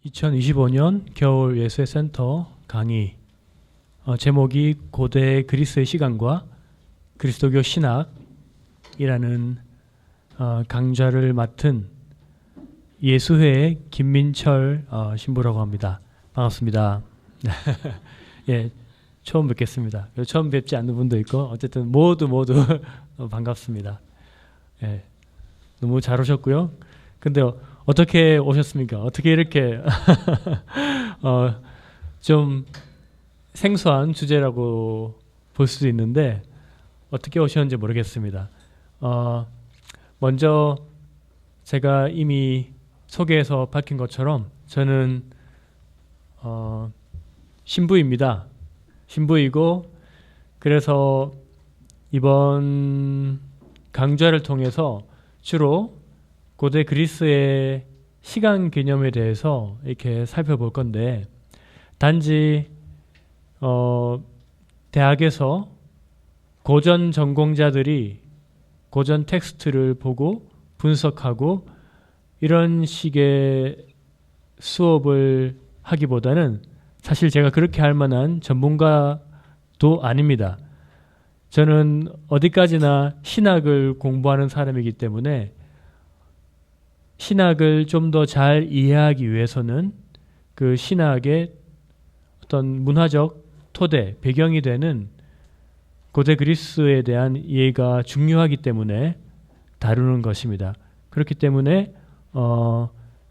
2025년 겨울 예수의 센터 강의 제목이 고대 그리스의 시간과 그리스도교 신학이라는 강좌를 맡은 예수회의 김민철 신부라고 합니다. 반갑습니다. 예, 처음 뵙겠습니다. 처음 뵙지 않는 분도 있고 어쨌든 모두 반갑습니다. 예, 너무 잘 오셨고요. 근데 어떻게 오셨습니까? 어떻게 이렇게 좀 생소한 주제라고 볼 수도 있는데 어떻게 오셨는지 모르겠습니다. 먼저 제가 이미 소개에서 밝힌 것처럼 저는 신부입니다. 신부이고 그래서 이번 강좌를 통해서 주로 고대 그리스의 시간 개념에 대해서 이렇게 살펴볼 건데 단지 대학에서 고전 전공자들이 고전 텍스트를 보고 분석하고 이런 식의 수업을 하기보다는 사실 제가 그렇게 할 만한 전문가도 아닙니다. 저는 어디까지나 신학을 공부하는 사람이기 때문에 신학을 좀 더 잘 이해하기 위해서는 그 신학의 어떤 문화적 토대, 배경이 되는 고대 그리스에 대한 이해가 중요하기 때문에 다루는 것입니다. 그렇기 때문에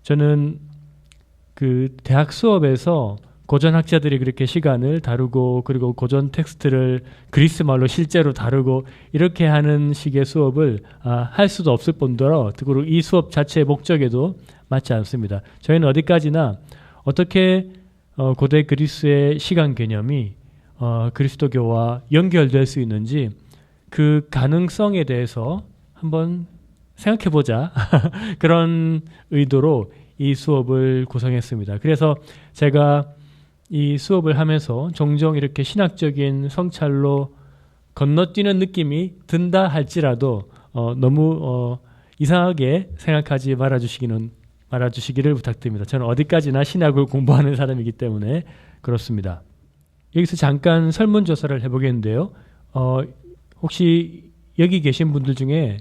저는 그 대학 수업에서 고전 학자들이 그렇게 시간을 다루고 그리고 고전 텍스트를 그리스 말로 실제로 다루고 이렇게 하는 식의 수업을 할 수도 없을 뿐더러 그리고 이 수업 자체의 목적에도 맞지 않습니다. 저희는 어디까지나 어떻게 고대 그리스의 시간 개념이 그리스도교와 연결될 수 있는지 그 가능성에 대해서 한번 생각해보자 그런 의도로 이 수업을 구성했습니다. 그래서 제가 이 수업을 하면서 종종 이렇게 신학적인 성찰로 건너뛰는 느낌이 든다 할지라도 너무 이상하게 생각하지 말아주시기를 부탁드립니다. 저는 어디까지나 신학을 공부하는 사람이기 때문에 그렇습니다. 여기서 잠깐 설문조사를 해보겠는데요. 혹시 여기 계신 분들 중에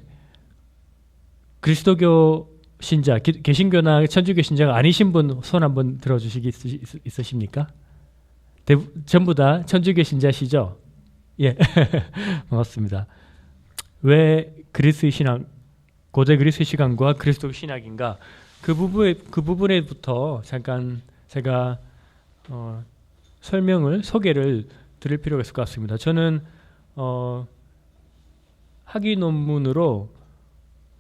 그리스도교 신자, 개신교나 천주교 신자가 아니신 분 손 한번 들어주시기 있으십니까? 전부 다 천주교 신자시죠? 예, 반갑습니다. 왜 그리스의 신학, 고대 그리스의 시간과 그리스도 신학인가? 그 부분에부터 잠깐 제가 소개를 드릴 필요가 있을 것 같습니다. 저는 학위 논문으로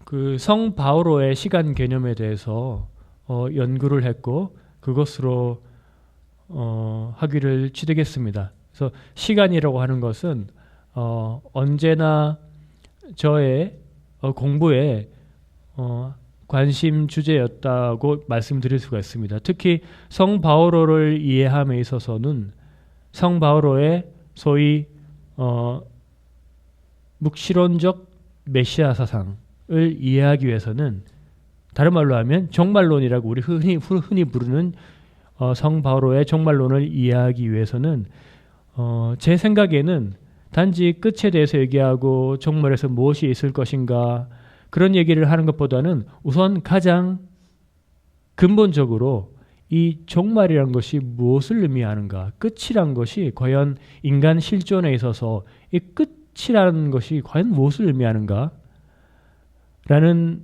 그 성 바오로의 시간 개념에 대해서 연구를 했고 그것으로 학위를 취득했습니다. 그래서 시간이라고 하는 것은 언제나 저의 공부에 관심 주제였다고 말씀드릴 수가 있습니다. 특히 성 바오로를 이해함에 있어서는 성 바오로의 소위 묵시론적 메시아 사상을 이해하기 위해서는 다른 말로 하면 종말론이라고 우리 흔히 부르는 성 바오로의 종말론을 이해하기 위해서는 제 생각에는 단지 끝에 대해서 얘기하고 종말에서 무엇이 있을 것인가 그런 얘기를 하는 것보다는 우선 가장 근본적으로 이 종말이라는 것이 무엇을 의미하는가, 끝이란 것이 과연 인간 실존에 있어서 이 끝이라는 것이 과연 무엇을 의미하는가 라는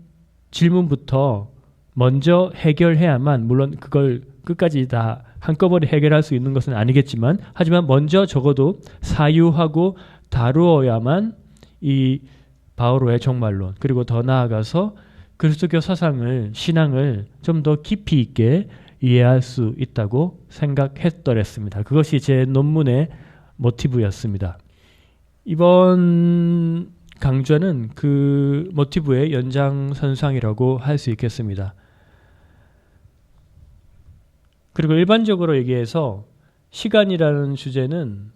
질문부터 먼저 해결해야만, 물론 그걸 끝까지 다 한꺼번에 해결할 수 있는 것은 아니겠지만, 하지만 먼저 적어도 사유하고 다루어야만 이 바오로의 종말론, 그리고 더 나아가서 그리스도교 사상을, 신앙을 좀 더 깊이 있게 이해할 수 있다고 생각했더랬습니다. 그것이 제 논문의 모티브였습니다. 이번 강좌는 그 모티브의 연장선상이라고 할 수 있겠습니다. 그리고 일반적으로 얘기해서 시간이라는 주제는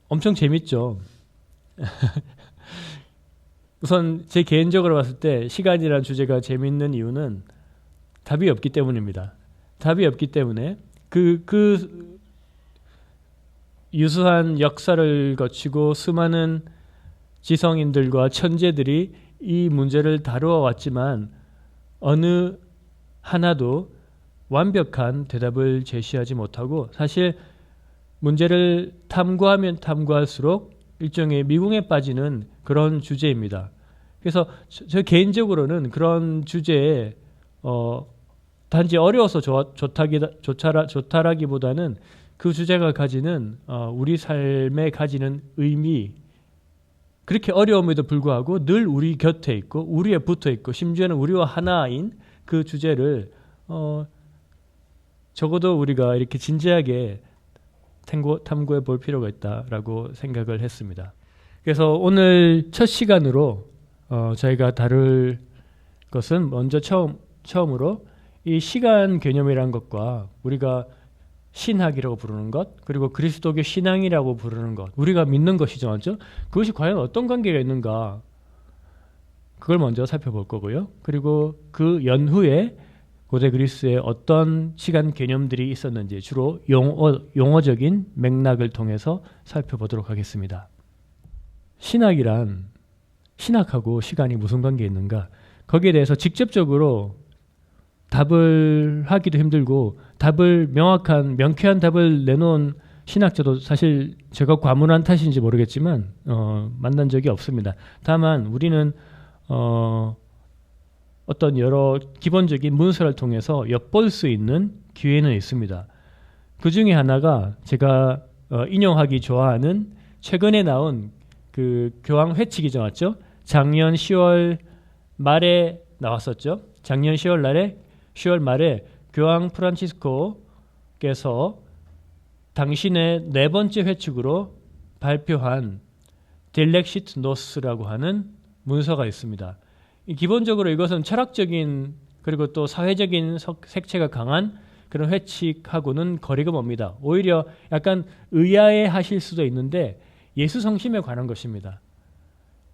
엄청 재밌죠. 우선 제 개인적으로 봤을 때 시간이라는 주제가 재밌는 이유는 답이 없기 때문입니다. 답이 없기 때문에 그 유수한 역사를 거치고 수많은 지성인들과 천재들이 이 문제를 다루어 왔지만 어느 하나도 완벽한 대답을 제시하지 못하고 사실 문제를 탐구하면 탐구할수록 일종의 미궁에 빠지는 그런 주제입니다. 그래서 저 개인적으로는 그런 주제에 단지 어려워서 좋다라기보다는 그 주제가 가지는 우리 삶에 가지는 의미, 그렇게 어려움에도 불구하고 늘 우리 곁에 있고 우리에 붙어 있고 심지어는 우리와 하나인 그 주제를 적어도 우리가 이렇게 진지하게 탐구해 볼 필요가 있다라고 생각을 했습니다. 그래서 오늘 첫 시간으로 저희가 다룰 것은 먼저 처음으로 이 시간 개념이란 것과 우리가 신학이라고 부르는 것, 그리고 그리스도교 신앙이라고 부르는 것, 우리가 믿는 것이죠, 맞죠? 그것이 과연 어떤 관계가 있는가, 그걸 먼저 살펴볼 거고요. 그리고 그 연후에 고대 그리스에 어떤 시간 개념들이 있었는지 주로 용어적인 맥락을 통해서 살펴보도록 하겠습니다. 신학하고 시간이 무슨 관계가 있는가, 거기에 대해서 직접적으로 답을 하기도 힘들고 명쾌한 답을 내놓은 신학자도 사실 제가 과문한 탓인지 모르겠지만 만난 적이 없습니다. 다만 우리는 어떤 여러 기본적인 문서를 통해서 엿볼 수 있는 기회는 있습니다. 그 중에 하나가 제가 인용하기 좋아하는 최근에 나온 그 교황 회칙이죠, 맞죠? 작년 10월 말에 나왔었죠. 작년 10월 말에 교황 프란치스코께서 당신의 네 번째 회칙으로 발표한 딜렉시트 노스라고 하는 문서가 있습니다. 기본적으로 이것은 철학적인 그리고 또 사회적인 색채가 강한 그런 회칙하고는 거리가 멉니다. 오히려 약간 의아해 하실 수도 있는데 예수 성심에 관한 것입니다.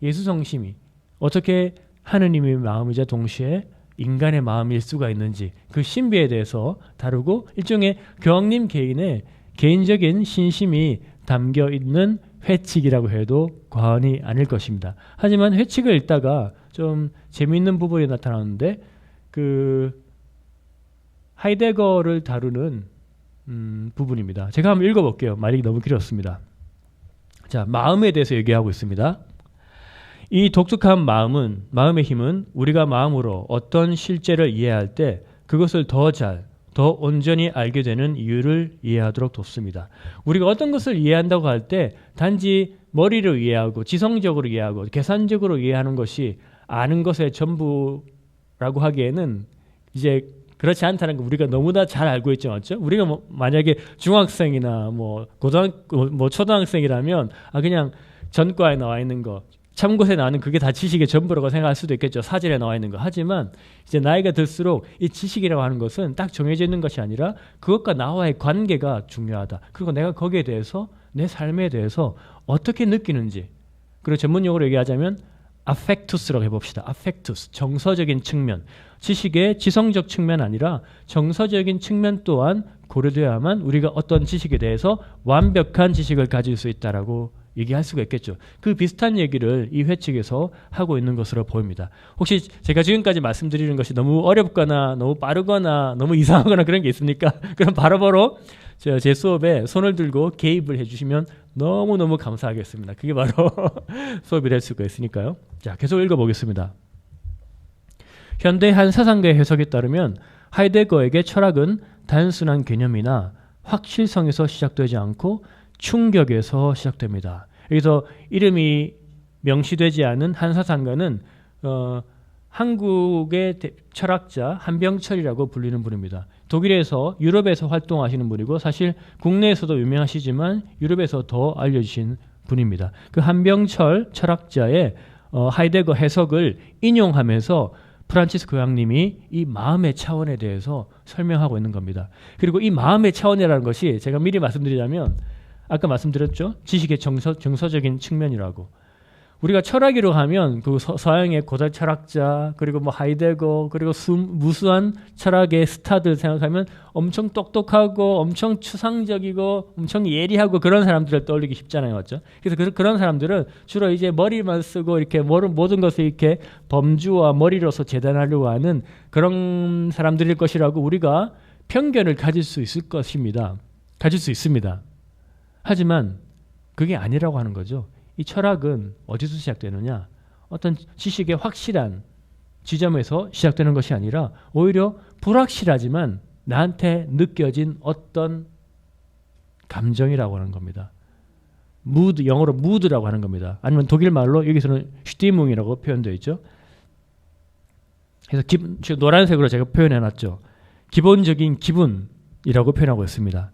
예수 성심이 어떻게 하느님의 마음이자 동시에 인간의 마음일 수가 있는지 그 신비에 대해서 다루고 일종의 교황님 개인의 개인적인 신심이 담겨 있는 회칙이라고 해도 과언이 아닐 것입니다. 하지만 회칙을 읽다가 좀 재미있는 부분이 나타나는데 그 하이데거를 다루는 부분입니다. 제가 한번 읽어볼게요. 말이 너무 길었습니다. 자, 마음에 대해서 얘기하고 있습니다. 이 독특한 마음의 힘은 우리가 마음으로 어떤 실제를 이해할 때 그것을 더 온전히 알게 되는 이유를 이해하도록 돕습니다. 우리가 어떤 것을 이해한다고 할 때 단지 머리로 이해하고 지성적으로 이해하고 계산적으로 이해하는 것이 아는 것의 전부라고 하기에는 이제 그렇지 않다는 거 우리가 너무나 잘 알고 있죠, 맞죠? 우리가 만약에 중학생이나 초등학생이라면 그냥 전과에 나와 있는 거, 참고서에 나오는 그게 다 지식의 전부라고 생각할 수도 있겠죠. 사전에 나와 있는 거. 하지만 이제 나이가 들수록 이 지식이라고 하는 것은 딱 정해져 있는 것이 아니라 그것과 나와의 관계가 중요하다. 그리고 내가 거기에 대해서 내 삶에 대해서 어떻게 느끼는지, 그리고 전문용어로 얘기하자면 affectus라고 해봅시다. affectus, 정서적인 측면. 지식의 지성적 측면 아니라 정서적인 측면 또한 고려되어야만 우리가 어떤 지식에 대해서 완벽한 지식을 가질 수 있다라고 얘기할 수가 있겠죠. 그 비슷한 얘기를 이 회칙에서 하고 있는 것으로 보입니다. 혹시 제가 지금까지 말씀드리는 것이 너무 어렵거나 너무 빠르거나 너무 이상하거나 그런 게 있습니까? 그럼 바로바로 제 수업에 손을 들고 개입을 해주시면 너무너무 감사하겠습니다. 그게 바로 수업이 될 수가 있으니까요. 자, 계속 읽어보겠습니다. 현대 한 사상가의 해석에 따르면 하이데거에게 철학은 단순한 개념이나 확실성에서 시작되지 않고 충격에서 시작됩니다. 여기서 이름이 명시되지 않은 한 사상가는 한국의 철학자 한병철이라고 불리는 분입니다. 독일에서 유럽에서 활동하시는 분이고 사실 국내에서도 유명하시지만 유럽에서 더 알려주신 분입니다. 그 한병철 철학자의 하이데거 해석을 인용하면서 프란치스코 교황님이 이 마음의 차원에 대해서 설명하고 있는 겁니다. 그리고 이 마음의 차원이라는 것이 제가 미리 말씀드리자면 아까 말씀드렸죠. 지식의 정서적인 측면이라고. 우리가 철학이라고 하면 그 서양의 고대 철학자 그리고 뭐 하이데거 그리고 무수한 철학의 스타들 생각하면 엄청 똑똑하고 엄청 추상적이고 엄청 예리하고 그런 사람들을 떠올리기 쉽잖아요, 맞죠? 그래서 그런 사람들은 주로 이제 머리만 쓰고 이렇게 모든 것을 이렇게 범주와 머리로서 재단하려고 하는 그런 사람들일 것이라고 우리가 편견을 가질 수 있을 것입니다. 가질 수 있습니다. 하지만 그게 아니라고 하는 거죠. 이 철학은 어디서 시작되느냐? 어떤 지식의 확실한 지점에서 시작되는 것이 아니라 오히려 불확실하지만 나한테 느껴진 어떤 감정이라고 하는 겁니다. 무드, 영어로 무드라고 하는 겁니다. 아니면 독일 말로 여기서는 슈티뭉이라고 표현되어 있죠. 그래서 노란색으로 제가 표현해놨죠. 기본적인 기분이라고 표현하고 있습니다.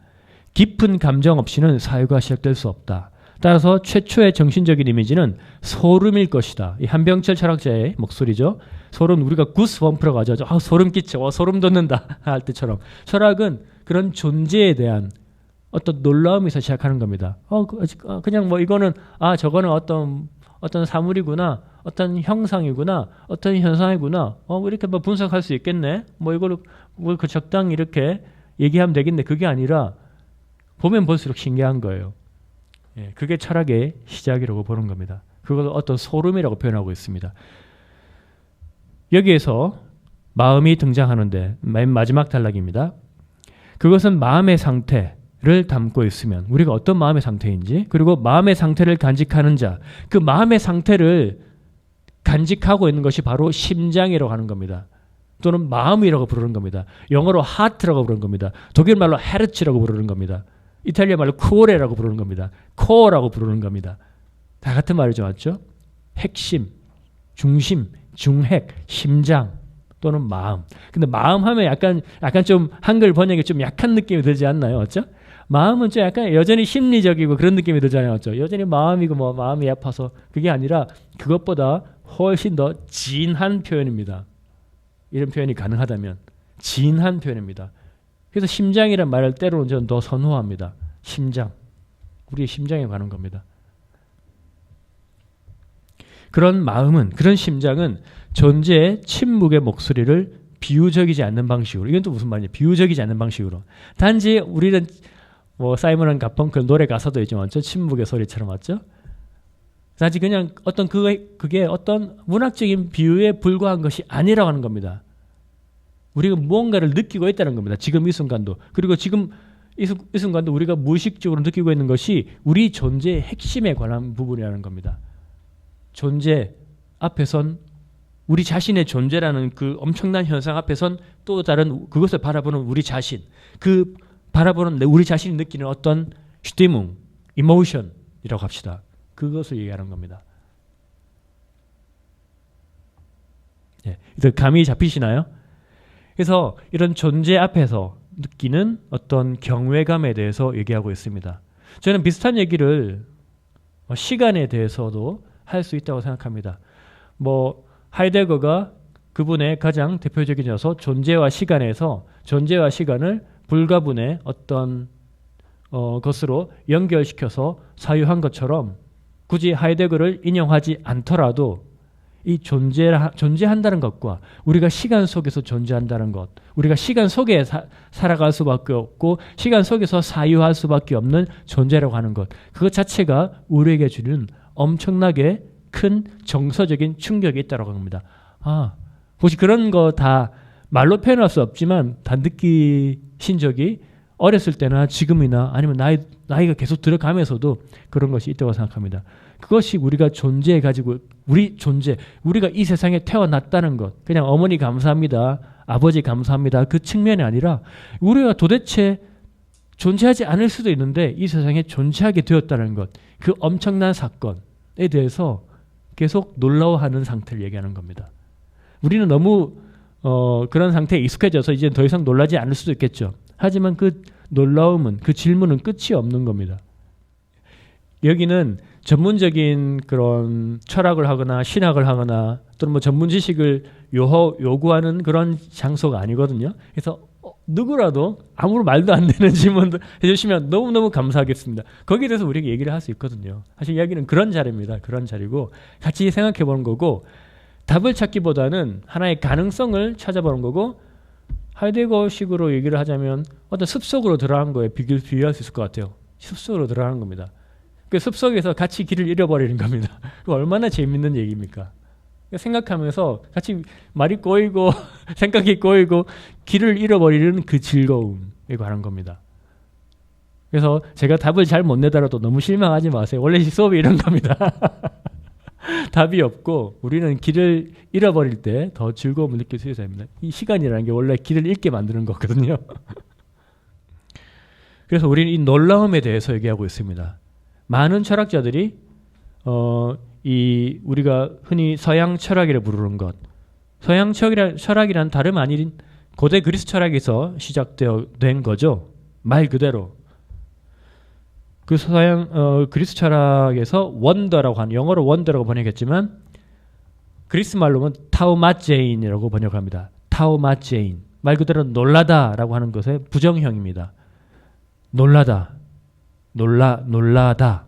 깊은 감정 없이는 사유가 시작될 수 없다. 따라서 최초의 정신적인 이미지는 소름일 것이다. 이 한병철 철학자의 목소리죠. 소름, 우리가 구스범프라고 하죠. 소름 끼쳐, 소름 돋는다 할 때처럼. 철학은 그런 존재에 대한 어떤 놀라움에서 시작하는 겁니다. 그냥 뭐 이거는 저거는 어떤 사물이구나, 어떤 형상이구나, 어떤 현상이구나. 이렇게 뭐 분석할 수 있겠네. 뭐 이걸 그 적당히 이렇게 얘기하면 되겠네. 그게 아니라 보면 볼수록 신기한 거예요. 예, 그게 철학의 시작이라고 보는 겁니다. 그걸 어떤 소름이라고 표현하고 있습니다. 여기에서 마음이 등장하는데 맨 마지막 단락입니다. 그것은 마음의 상태를 담고 있으면 우리가 어떤 마음의 상태인지 그리고 마음의 상태를 간직하는 자, 그 마음의 상태를 간직하고 있는 것이 바로 심장이라고 하는 겁니다. 또는 마음이라고 부르는 겁니다. 영어로 하트라고 부르는 겁니다. 독일 말로 헤르츠라고 부르는 겁니다. 이탈리아 말로 쿠오레라고 부르는 겁니다. 코어라고 부르는 겁니다. 다 같은 말이죠, 맞죠? 핵심, 중심, 중핵, 심장 또는 마음. 근데 마음 하면 약간 좀 한글 번역에 좀 약한 느낌이 들지 않나요, 맞죠? 마음은 좀 약간 여전히 심리적이고 그런 느낌이 들잖아요, 맞죠? 여전히 마음이고 뭐 마음이 아파서 그게 아니라 그것보다 훨씬 더 진한 표현입니다. 이런 표현이 가능하다면 진한 표현입니다. 그래서 심장이란 말을 때로는 저는 더 선호합니다. 심장. 우리의 심장에 관한 겁니다. 그런 마음은, 그런 심장은 존재의 침묵의 목소리를 비유적이지 않는 방식으로, 이건 또 무슨 말이냐, 비유적이지 않는 방식으로. 단지 우리는 뭐 사이먼 앤 가펑클 노래 가사도 있지만 침묵의 소리처럼 맞죠? 단지 그냥 어떤 그게 어떤 문학적인 비유에 불과한 것이 아니라고 하는 겁니다. 우리가 무언가를 느끼고 있다는 겁니다. 지금 이 순간도. 그리고 지금 이 순간도 우리가 무의식적으로 느끼고 있는 것이 우리 존재의 핵심에 관한 부분이라는 겁니다. 존재 앞에선 우리 자신의 존재라는 그 엄청난 현상 앞에선 또 다른 그것을 바라보는 우리 자신, 그 바라보는 우리 자신이 느끼는 어떤 슈티뭉, 이모션이라고 합시다. 그것을 얘기하는 겁니다. 예, 감이 잡히시나요? 그래서 이런 존재 앞에서 느끼는 어떤 경외감에 대해서 얘기하고 있습니다. 저는 비슷한 얘기를 시간에 대해서도 할 수 있다고 생각합니다. 뭐 하이데거가 그분의 가장 대표적인 녀석 존재와 시간에서 존재와 시간을 불가분의 어떤 것으로 연결시켜서 사유한 것처럼 굳이 하이데거를 인용하지 않더라도 이 존재한다는 것과 우리가 시간 속에서 존재한다는 것, 우리가 시간 속에 살아갈 수밖에 없고 시간 속에서 사유할 수밖에 없는 존재라고 하는 것, 그것 자체가 우리에게 주는 엄청나게 큰 정서적인 충격이 있다고 합니다. 혹시 그런 거 다 말로 표현할 수 없지만 다 느끼신 적이 어렸을 때나 지금이나 아니면 나이가 계속 들어가면서도 그런 것이 있다고 생각합니다. 그것이 우리가 존재해 가지고 우리가 이 세상에 태어났다는 것, 그냥 어머니 감사합니다, 아버지 감사합니다 그 측면이 아니라 우리가 도대체 존재하지 않을 수도 있는데 이 세상에 존재하게 되었다는 것, 그 엄청난 사건에 대해서 계속 놀라워하는 상태를 얘기하는 겁니다. 우리는 너무 그런 상태에 익숙해져서 이제 더 이상 놀라지 않을 수도 있겠죠. 하지만 그 놀라움은, 그 질문은 끝이 없는 겁니다. 여기는 전문적인 그런 철학을 하거나 신학을 하거나 또는 뭐 전문 지식을 요구하는 그런 장소가 아니거든요. 그래서 누구라도 아무 말도 안 되는 질문도 해주시면 너무너무 감사하겠습니다. 거기에 대해서 우리가 얘기를 할 수 있거든요. 사실 이야기는 그런 자리입니다. 그런 자리고 같이 생각해 보는 거고 답을 찾기보다는 하나의 가능성을 찾아보는 거고 하이데거식으로 얘기를 하자면 어떤 습속으로 들어간 거에 비유할 수 있을 것 같아요. 습속으로 들어가는 겁니다. 그 습속에서 같이 길을 잃어버리는 겁니다. 얼마나 재밌는 얘기입니까? 생각하면서 같이 말이 꼬이고 생각이 꼬이고 길을 잃어버리는 그 즐거움에 관한 겁니다. 그래서 제가 답을 잘 못 내더라도 너무 실망하지 마세요. 원래 수업이 이런 겁니다. 답이 없고 우리는 길을 잃어버릴 때 더 즐거움을 느낄 수 있어야 합니다. 이 시간이라는 게 원래 길을 잃게 만드는 거거든요. 그래서 우리는 이 놀라움에 대해서 얘기하고 있습니다. 많은 철학자들이 우리가 흔히 서양 철학이라 부르는 것, 서양 철학이란 다름 아닌 고대 그리스 철학에서 시작된 거죠. 말 그대로. 그 서양 그리스 철학에서 원더라고 하는, 영어로 원더라고 번역했지만 그리스 말로는 타우마제인이라고 번역합니다. 타우마제인. 말 그대로 놀라다라고 하는 것의 부정형입니다. 놀라다, 놀라다라는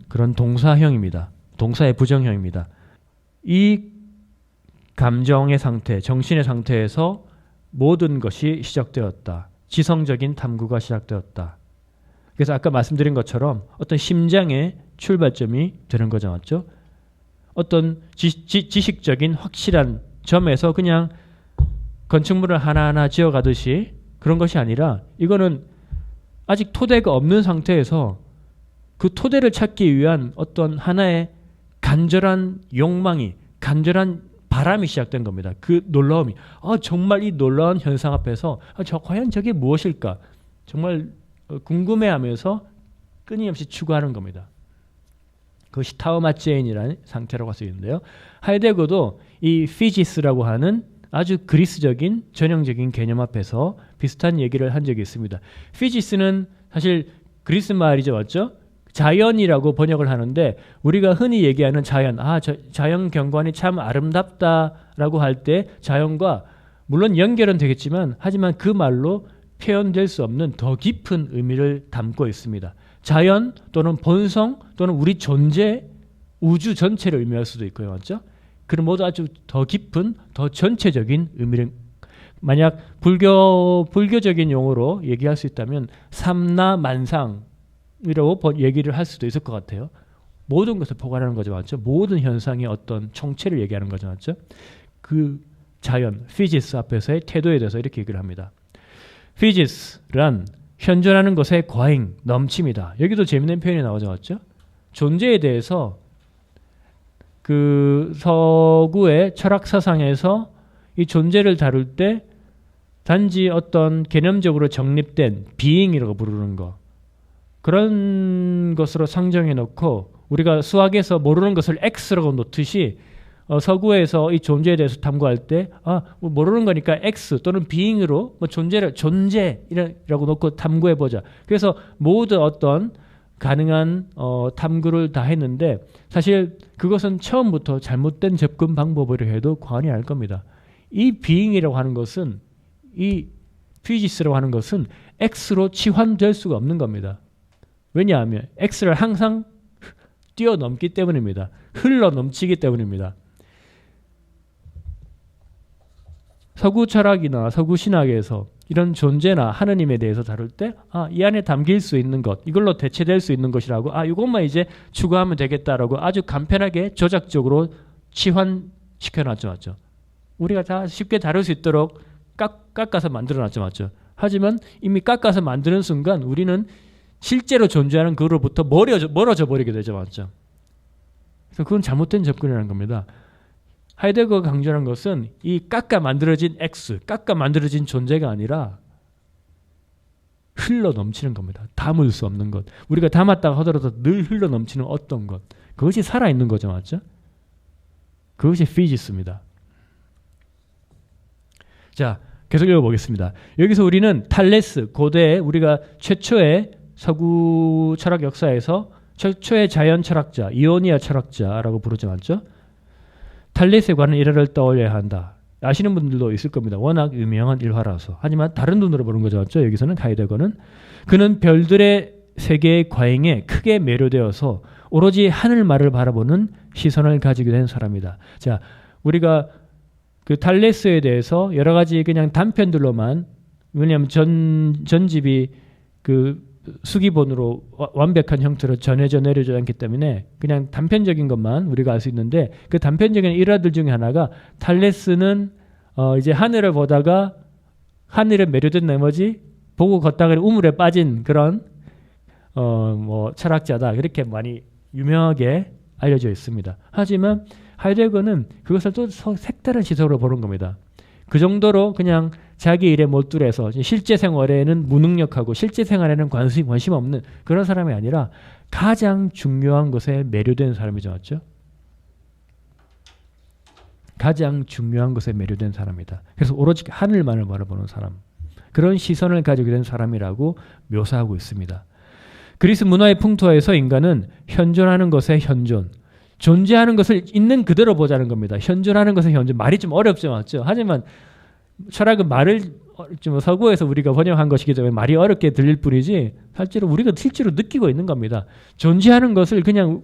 그런 동사형입니다. 동사의 부정형입니다. 이 감정의 상태, 정신의 상태에서 모든 것이 시작되었다. 지성적인 탐구가 시작되었다. 그래서 아까 말씀드린 것처럼 어떤 심장의 출발점이 되는 거죠. 맞죠? 어떤 지식적인 확실한 점에서 그냥 건축물을 하나하나 지어가듯이 그런 것이 아니라 이거는 아직 토대가 없는 상태에서 그 토대를 찾기 위한 어떤 하나의 간절한 욕망이, 간절한 바람이 시작된 겁니다. 그 놀라움이. 정말 이 놀라운 현상 앞에서 과연 저게 무엇일까? 정말 궁금해하면서 끊임없이 추구하는 겁니다. 그것이 타우마제인이라는 상태라고 할 수 있는데요. 하이데거도 이 피지스라고 하는 아주 그리스적인 전형적인 개념 앞에서 비슷한 얘기를 한 적이 있습니다. 피지스는 사실 그리스 말이죠. 맞죠? 자연이라고 번역을 하는데 우리가 흔히 얘기하는 자연, 자연 경관이 참 아름답다라고 할 때 자연과 물론 연결은 되겠지만 하지만 그 말로 표현될 수 없는 더 깊은 의미를 담고 있습니다. 자연 또는 본성 또는 우리 존재, 우주 전체를 의미할 수도 있고요. 맞죠? 그런 모두 아주 더 깊은, 더 전체적인 의미를, 만약 불교적인 용어로 얘기할 수 있다면 삼라만상이라고 얘기를 할 수도 있을 것 같아요. 모든 것을 포괄하는 거죠. 맞죠? 모든 현상의 어떤 총체를 얘기하는 거죠. 맞죠? 그 자연, 피지스 앞에서의 태도에 대해서 이렇게 얘기를 합니다. 피지스란 현존하는 것의 과잉, 넘침이다. 여기도 재밌는 표현이 나오죠. 맞죠? 존재에 대해서 그 서구의 철학 사상에서 이 존재를 다룰 때 단지 어떤 개념적으로 정립된 being이라고 부르는 거, 그런 것으로 상정해 놓고 우리가 수학에서 모르는 것을 X라고 놓듯이 서구에서 이 존재에 대해서 탐구할 때 모르는 거니까 X 또는 being으로 존재라고 놓고 탐구해 보자. 그래서 모든 어떤 가능한 탐구를 다 했는데 사실 그것은 처음부터 잘못된 접근 방법으로 해도 과언이 아닐 겁니다. 이 being이라고 하는 것은, 이 피지스라고 하는 것은 X로 치환될 수가 없는 겁니다. 왜냐하면 X를 항상 뛰어넘기 때문입니다. 흘러 넘치기 때문입니다. 서구 철학이나 서구 신학에서 이런 존재나 하느님에 대해서 다룰 때 이 안에 담길 수 있는 것, 이걸로 대체될 수 있는 것이라고 이것만 이제 추구하면 되겠다라고 아주 간편하게 조작적으로 치환시켜놨죠. 맞죠? 우리가 다 쉽게 다룰 수 있도록 깎아서 만들어놨죠. 맞죠? 하지만 이미 깎아서 만드는 순간 우리는 실제로 존재하는 그로부터 멀어져 버리게 되죠. 맞죠? 그래서 그건 잘못된 접근이라는 겁니다. 하이데거가 강조하는 것은 이 깎아 만들어진 X, 깎아 만들어진 존재가 아니라 흘러 넘치는 겁니다. 담을 수 없는 것. 우리가 담았다가 하더라도 늘 흘러 넘치는 어떤 것. 그것이 살아있는 거죠. 맞죠? 그것이 피지스입니다. 자, 계속 읽어보겠습니다. 여기서 우리는 탈레스, 고대 우리가 최초의 서구 철학 역사에서 최초의 자연 철학자, 이오니아 철학자라고 부르지 않죠? 탈레스에 관한 일화를 떠올려야 한다. 아시는 분들도 있을 겁니다. 워낙 유명한 일화라서. 하지만 다른 눈으로 보는 거죠. 맞죠? 여기서는 하이데거는 그는 별들의 세계의 과잉에 크게 매료되어서 오로지 하늘말을 바라보는 시선을 가지게 된 사람이다. 자, 우리가 그 탈레스에 대해서 여러 가지 그냥 단편들로만, 왜냐하면 전집이 그 수기본으로 완벽한 형태로 전해져 내려져 않기 때문에 그냥 단편적인 것만 우리가 알 수 있는데, 그 단편적인 일화들 중에 하나가 탈레스는 이제 하늘을 보다가 하늘에 매료된 나머지 보고 걷다가 우물에 빠진 그런 뭐 철학자다, 그렇게 많이 유명하게 알려져 있습니다. 하지만 하이데거는 그것을 또 색다른 시선으로 보는 겁니다. 그 정도로 그냥 자기 일에 몰두해서 실제 생활에는 무능력하고 실제 생활에는 관심 없는 그런 사람이 아니라 가장 중요한 것에 매료된 사람이죠. 맞죠? 가장 중요한 것에 매료된 사람이다. 그래서 오로지 하늘만을 바라보는 사람, 그런 시선을 가지게 된 사람이라고 묘사하고 있습니다. 그리스 문화의 풍토에서 인간은 현존하는 것의 현존, 존재하는 것을 있는 그대로 보자는 겁니다. 현존하는 것의 현존, 말이 좀 어렵죠, 맞죠? 하지만 철학은 말을 좀 서구에서 우리가 번역한 것이기 때문에 말이 어렵게 들릴 뿐이지 우리가 실제로 느끼고 있는 겁니다. 존재하는 것을 그냥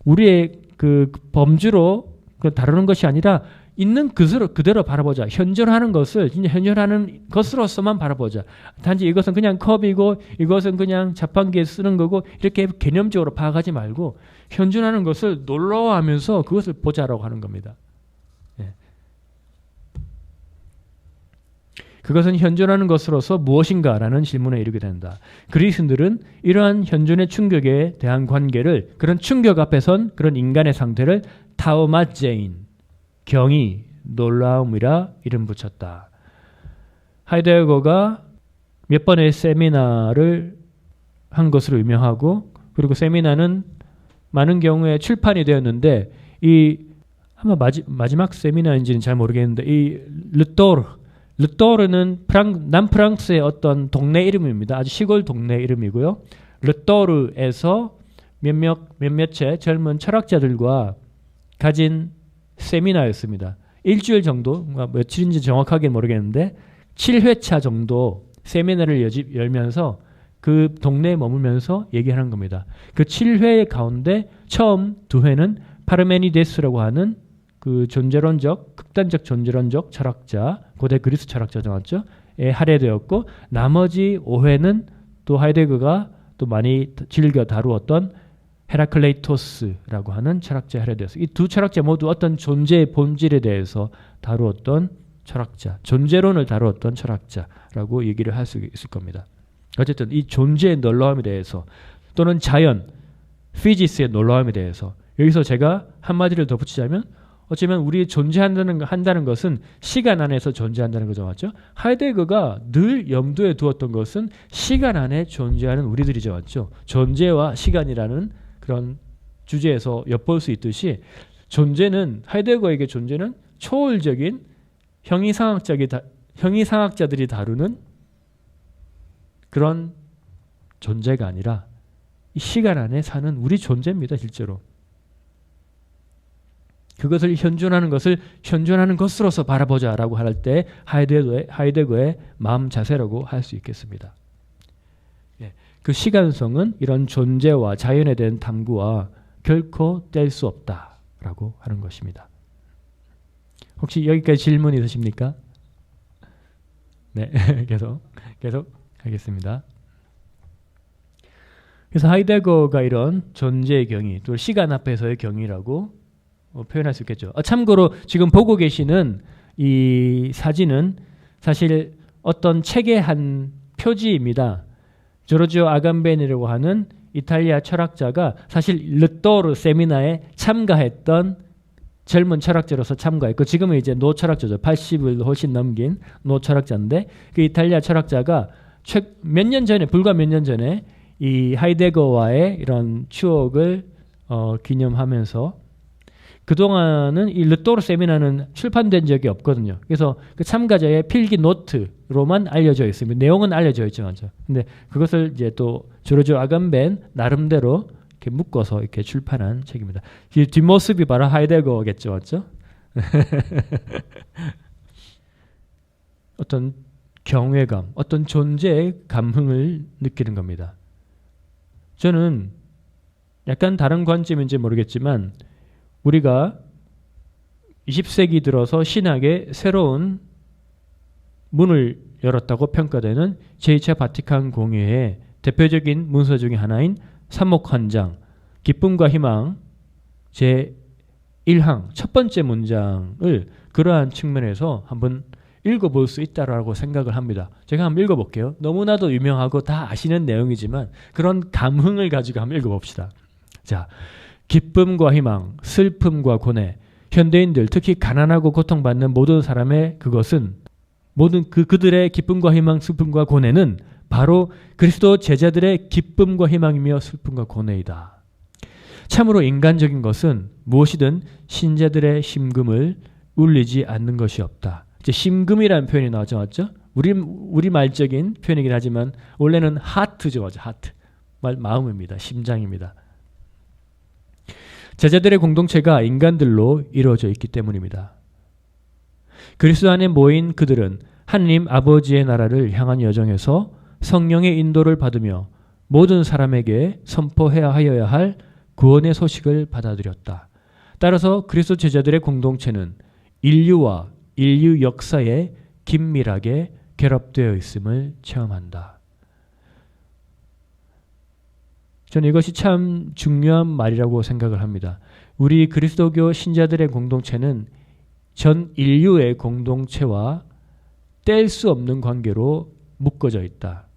우리의 그 범주로 다루는 것이 아니라 있는 그대로 바라보자. 현존하는 것을 진짜 현존하는 것으로서만 바라보자. 단지 이것은 그냥 컵이고 이것은 그냥 자판기에 쓰는 거고 이렇게 개념적으로 파악하지 말고 현존하는 것을 놀라워하면서 그것을 보자라고 하는 겁니다. 예. 그것은 현존하는 것으로서 무엇인가라는 질문에 이르게 된다. 그리스인들은 이러한 현존의 충격에 대한 관계를, 그런 충격 앞에선 그런 인간의 상태를 타우마제인, 경이, 놀라움이라 이름 붙였다. 하이데거가 몇 번의 세미나를 한 것으로 유명하고, 그리고 세미나는 많은 경우에 출판이 되었는데, 아마 마지막 세미나인지는 잘 모르겠는데, 이 르토르는 남프랑스의 어떤 동네 이름입니다. 아주 시골 동네 이름이고요. 르토르에서 몇몇의 젊은 철학자들과 가진 세미나였습니다. 일주일 정도, 며칠인지 정확하게 모르겠는데 7회차 정도 세미나를 열면서 그 동네에 머물면서 얘기하는 겁니다. 그 7회 가운데 처음 2회는 파르메니데스라고 하는 그 극단적 존재론적 철학자, 고대 그리스 철학자죠, 맞죠? 에 할애되었고, 나머지 5회는 또 하이데거가 또 많이 즐겨 다루었던 헤라클레이토스라고 하는 철학자에 할애되었어요. 이 두 철학자 모두 어떤 존재의 본질에 대해서 다루었던 철학자, 존재론을 다루었던 철학자라고 얘기를 할 수 있을 겁니다. 어쨌든 이 존재의 놀라움에 대해서, 또는 자연, 피지스의 놀라움에 대해서, 여기서 제가 한마디를 더 붙이자면 어쩌면 우리 존재한다는 것은 시간 안에서 존재한다는 거죠, 맞죠? 하이데거가 늘 염두에 두었던 것은 시간 안에 존재하는 우리들이죠, 맞죠? 존재와 시간이라는 그런 주제에서 엿볼 수 있듯이 하이데거에게 존재는 초월적인 형이상학자들이 다루는 그런 존재가 아니라 이 시간 안에 사는 우리 존재입니다, 실제로. 그것을 현존하는 것으로서 바라보자라고 할 때 하이데거의 마음 자세라고 할 수 있겠습니다. 예, 그 시간성은 이런 존재와 자연에 대한 탐구와 결코 뗄 수 없다라고 하는 것입니다. 혹시 여기까지 질문 있으십니까? 네, 계속 하겠습니다. 그래서 하이데거가 이런 존재의 경이, 또 시간 앞에서의 경이라고 표현할 수 있겠죠. 참고로 지금 보고 계시는 이 사진은 사실 어떤 책의 한 표지입니다. 조르지오 아감베니라고 하는 이탈리아 철학자가 사실 르토르 세미나에 참가했던 젊은 철학자로서 참가했고, 지금은 이제 노철학자죠. 80을 훨씬 넘긴 노철학자인데, 그 이탈리아 철학자가 불과 몇 년 전에 이 하이데거와의 이런 추억을 기념하면서, 그동안은 이 르토르 세미나는 출판된 적이 없거든요. 그래서 그 참가자의 필기 노트로만 알려져 있습니다. 내용은 알려져 있죠, 맞죠? 근데 그것을 이제 또 조르지오 아감벤 나름대로 이렇게 묶어서 이렇게 출판한 책입니다. 이 뒷모습이 바로 하이데거겠죠, 맞죠? 어떤 경외감, 어떤 존재의 감흥을 느끼는 겁니다. 저는 약간 다른 관점인지 모르겠지만 우리가 20세기 들어서 신학의 새로운 문을 열었다고 평가되는 제2차 바티칸 공회의 대표적인 문서 중에 하나인 삼목헌장, 기쁨과 희망 제1항 첫 번째 문장을 그러한 측면에서 한번 읽어볼 수 있다라고 생각을 합니다. 제가 한번 읽어볼게요. 너무나도 유명하고 다 아시는 내용이지만 그런 감흥을 가지고 한번 읽어봅시다. 자, 기쁨과 희망, 슬픔과 고뇌, 현대인들 특히 가난하고 고통받는 모든 사람의 그것은 모든 그들의 기쁨과 희망, 슬픔과 고뇌는 바로 그리스도 제자들의 기쁨과 희망이며 슬픔과 고뇌이다. 참으로 인간적인 것은 무엇이든 신자들의 심금을 울리지 않는 것이 없다. 이제 심금이라는 표현이 나오죠, 맞죠? 우리 말적인 표현이긴 하지만 원래는 하트죠, 맞죠? 하트, 마음입니다, 심장입니다. 제자들의 공동체가 인간들로 이루어져 있기 때문입니다. 그리스도 안에 모인 그들은 하느님 아버지의 나라를 향한 여정에서 성령의 인도를 받으며 모든 사람에게 선포해야 하여야 할 구원의 소식을 받아들였다. 따라서 그리스도 제자들의 공동체는 인류와 인류 역사에 긴밀하게 결합되어 있음을 체험한다. 저는 이것이 참 중요한 말이라고 생각을 합니다. 우리 그리스도교 신자들의 공동체는 전 인류의 공동체와 뗄 수 없는 관계로 묶어져 있다.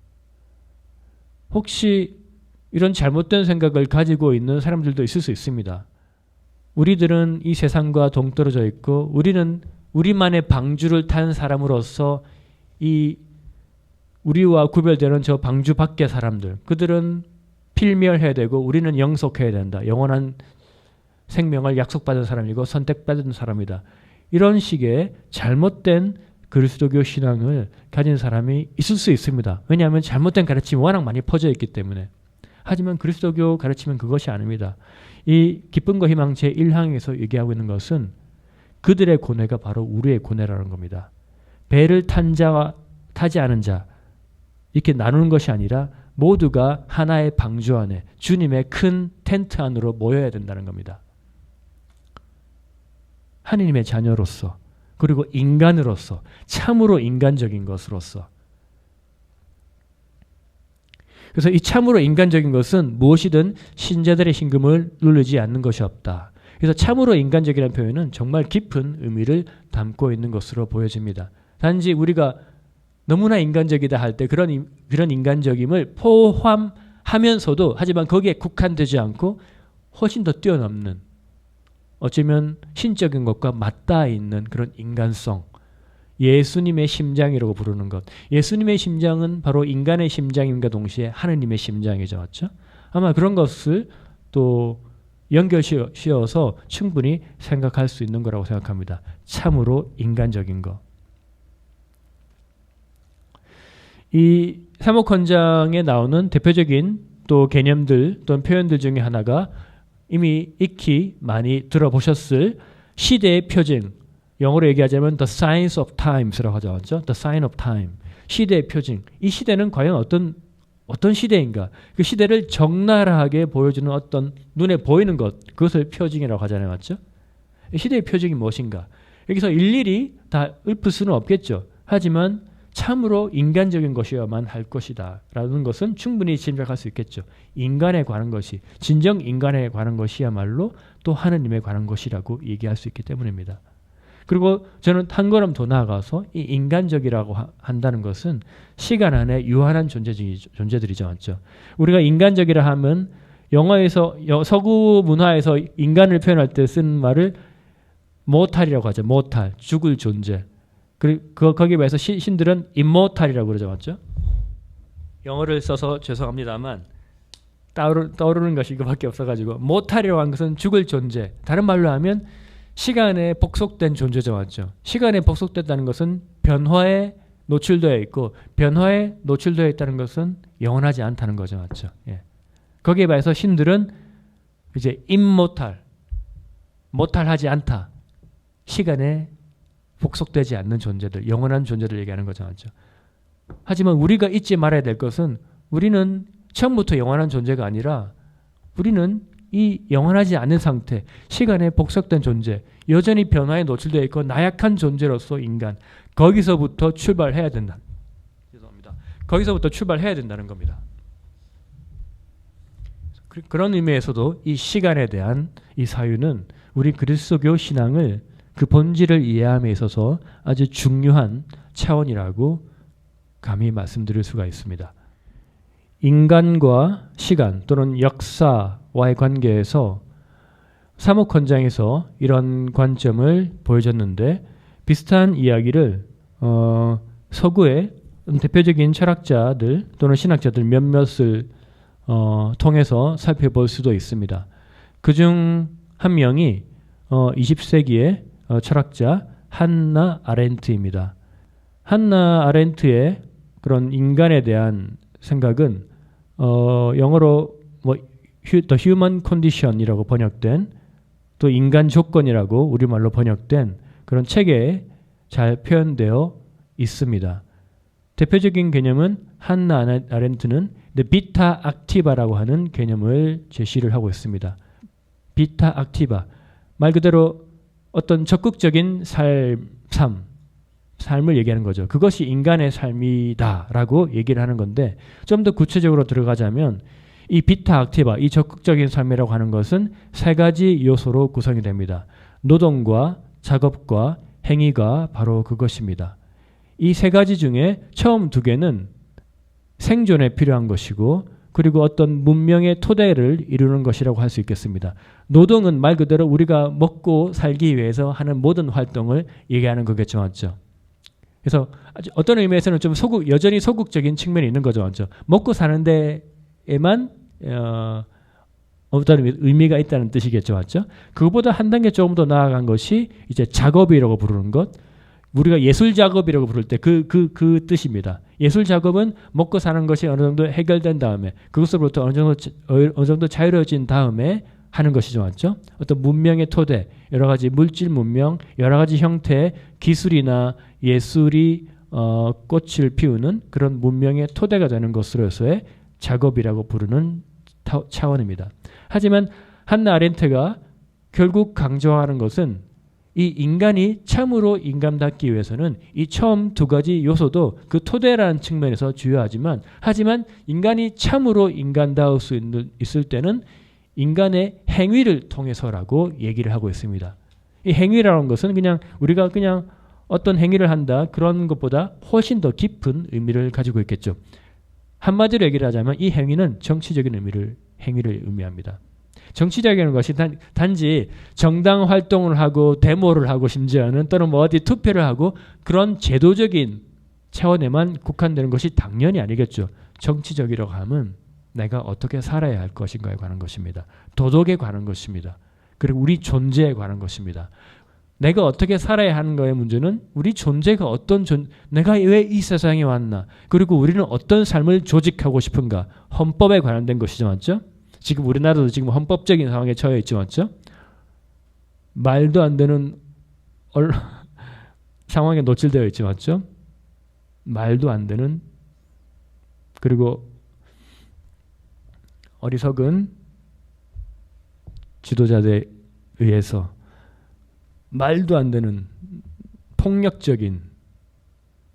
혹시 이런 잘못된 생각을 가지고 있는 사람들도 있을 수 있습니다. 우리들은 이 세상과 동떨어져 있고 우리는 우리만의 방주를 탄 사람으로서 이 우리와 구별되는 저 방주 밖의 사람들, 그들은 필멸해야 되고 우리는 영속해야 된다. 영원한 생명을 약속받은 사람이고 선택받은 사람이다. 이런 식의 잘못된 그리스도교 신앙을 가진 사람이 있을 수 있습니다. 왜냐하면 잘못된 가르침이 워낙 많이 퍼져 있기 때문에. 하지만 그리스도교 가르침은 그것이 아닙니다. 이 기쁨과 희망 제1항에서 얘기하고 있는 것은 그들의 고뇌가 바로 우리의 고뇌라는 겁니다. 배를 탄 자와 타지 않은 자 이렇게 나누는 것이 아니라 모두가 하나의 방주 안에 주님의 큰 텐트 안으로 모여야 된다는 겁니다. 하느님의 자녀로서 그리고 인간으로서 참으로 인간적인 것으로서. 그래서 이 참으로 인간적인 것은 무엇이든 신자들의 심금을 누르지 않는 것이 없다. 그래서 참으로 인간적이라는 표현은 정말 깊은 의미를 담고 있는 것으로 보여집니다. 단지 우리가 너무나 인간적이다 할 때 그런 인간적임을 포함하면서도 하지만 거기에 국한되지 않고 훨씬 더 뛰어넘는 어쩌면 신적인 것과 맞닿아 있는 그런 인간성, 예수님의 심장이라고 부르는 것. 예수님의 심장은 바로 인간의 심장임과 동시에 하느님의 심장이죠. 맞죠? 아마 그런 것을 또 연결시어서 충분히 생각할 수 있는 거라고 생각합니다. 참으로 인간적인 것. 이 삼목헌장에 나오는 대표적인 또 개념들 또는 표현들 중에 하나가 이미 익히 많이 들어보셨을 시대의 표징, 영어로 얘기하자면 The Signs of Times라고 하죠. The Sign of Time. 시대의 표징. 이 시대는 과연 어떤 시대인가? 그 시대를 적나라하게 보여주는 어떤 눈에 보이는 것, 그것을 표징이라고 하잖아요. 맞죠? 시대의 표징이 무엇인가? 여기서 일일이 다 읊을 수는 없겠죠. 하지만 참으로 인간적인 것이어야만 할 것이다 라는 것은 충분히 짐작할 수 있겠죠. 인간에 관한 것이, 진정 인간에 관한 것이야말로 또 하느님에 관한 것이라고 얘기할 수 있기 때문입니다. 그리고 저는 한 걸음 더 나아가서 이 인간적이라고 한다는 것은 시간 안에 유한한 존재들이죠. 맞죠? 우리가 인간적이라 하면 영어에서 서구 문화에서 인간을 표현할 때 쓰는 말을 모탈이라고 하죠. 모탈, 죽을 존재. 그리고 거기에 비해서 신들은 immortal이라고 그러죠. 맞죠? 영어를 써서 죄송합니다만 떠오르는 것이 이거밖에 없어가지고 mortal이라고 하는 것은 죽을 존재. 다른 말로 하면 시간에 복속된 존재죠. 맞죠? 시간에 복속됐다는 것은 변화에 노출되어 있고 변화에 노출되어 있다는 것은 영원하지 않다는 거죠. 맞죠? 예. 거기에 비해서 신들은 이제 immortal, mortal하지 않다. 시간에 복속되지 않는 존재들, 영원한 존재들 얘기하는 거죠. 맞죠? 하지만 우리가 잊지 말아야 될 것은 우리는 처음부터 영원한 존재가 아니라 우리는 이 영원하지 않은 상태, 시간에 복속된 존재, 여전히 변화에 노출되어 있고 나약한 존재로서 인간, 거기서부터 출발해야 된다. 죄송합니다. 거기서부터 출발해야 된다는 겁니다. 그런 의미에서도 이 시간에 대한 이 사유는 우리 그리스도교 신앙을 그 본질을 이해함에 있어서 아주 중요한 차원이라고 감히 말씀드릴 수가 있습니다. 인간과 시간 또는 역사와의 관계에서 사목헌장에서 이런 관점을 보여줬는데 비슷한 이야기를 서구의 대표적인 철학자들 또는 신학자들 몇몇을 통해서 살펴볼 수도 있습니다. 그중 한 명이 20세기의 철학자 한나 아렌트입니다. 한나 아렌트의 그런 인간에 대한 생각은 영어로 The Human Condition이라고 번역된 또 인간 조건이라고 우리말로 번역된 그런 책에 잘 표현되어 있습니다. 대표적인 개념은 한나 아렌트는 비타 악티바라고 하는 개념을 제시를 하고 있습니다. 비타 악티바, 말 그대로 어떤 적극적인 삶을 얘기하는 거죠. 그것이 인간의 삶이다라고 얘기를 하는 건데 좀 더 구체적으로 들어가자면 이 비타 악티바, 이 적극적인 삶이라고 하는 것은 세 가지 요소로 구성이 됩니다. 노동과 작업과 행위가 바로 그것입니다. 이 세 가지 중에 처음 두 개는 생존에 필요한 것이고 그리고 어떤 문명의 토대를 이루는 것이라고 할 수 있겠습니다. 노동은 말 그대로 우리가 먹고 살기 위해서 하는 모든 활동을 얘기하는 거겠죠. 맞죠? 그래서 어떤 의미에서는 좀 여전히 소극적인 측면이 있는 거죠. 맞죠? 먹고 사는 데에만 어떤 의미가 있다는 뜻이겠죠. 맞죠? 그거보다 한 단계 조금 더 나아간 것이 이제 작업이라고 부르는 것. 우리가 예술 작업이라고 부를 때 그 뜻입니다. 예술 작업은 먹고 사는 것이 어느 정도 해결된 다음에 그것으로부터 어느 정도 자유로워진 다음에 하는 것이죠. 맞죠? 어떤 문명의 토대, 여러 가지 물질 문명, 여러 가지 형태의 기술이나 예술이 꽃을 피우는 그런 문명의 토대가 되는 것으로서의 작업이라고 부르는 차원입니다. 하지만 한나 아렌트가 결국 강조하는 것은 이 인간이 참으로 인간답기 위해서는 이 처음 두 가지 요소도 그 토대라는 측면에서 중요하지만 하지만 인간이 참으로 인간다울 수 있을 때는 인간의 행위를 통해서라고 얘기를 하고 있습니다. 이 행위라는 것은 그냥 우리가 그냥 어떤 행위를 한다 그런 것보다 훨씬 더 깊은 의미를 가지고 있겠죠. 한마디로 얘기를 하자면 이 행위는 정치적인 행위를 의미합니다. 정치적인 것이 단지 정당 활동을 하고 데모를 하고 심지어는 또는 어디 투표를 하고 그런 제도적인 차원에만 국한되는 것이 당연히 아니겠죠. 정치적이라고 하면 내가 어떻게 살아야 할 것인가에 관한 것입니다. 도덕에 관한 것입니다. 그리고 우리 존재에 관한 것입니다. 내가 어떻게 살아야 하는 거의 문제는 우리 존재가 내가 왜 이 세상에 왔나 그리고 우리는 어떤 삶을 조직하고 싶은가 헌법에 관련된 것이죠. 맞죠? 지금 우리나라도 지금 헌법적인 상황에 처해 있죠. 맞죠? 말도 안 되는 상황에 노출되어 있죠. 맞죠? 말도 안 되는 그리고 어리석은 지도자들에 의해서 말도 안 되는 폭력적인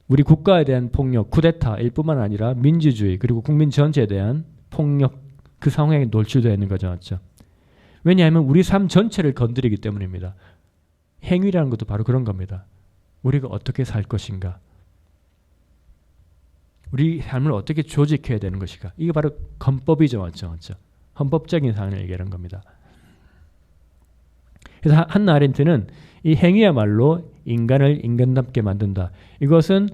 우리 국가에 대한 폭력, 쿠데타일 뿐만 아니라 민주주의 그리고 국민 전체에 대한 폭력 그 상황에 노출되어 있는 거죠. 맞죠? 왜냐하면 우리 삶 전체를 건드리기 때문입니다. 행위라는 것도 바로 그런 겁니다. 우리가 어떻게 살 것인가 우리 삶을 어떻게 조직해야 되는 것인가 이게 바로 헌법이죠. 맞죠? 맞죠? 헌법적인 상황을 얘기하는 겁니다. 그래서 한나 아렌트는 이 행위야말로 인간을 인간답게 만든다. 이것은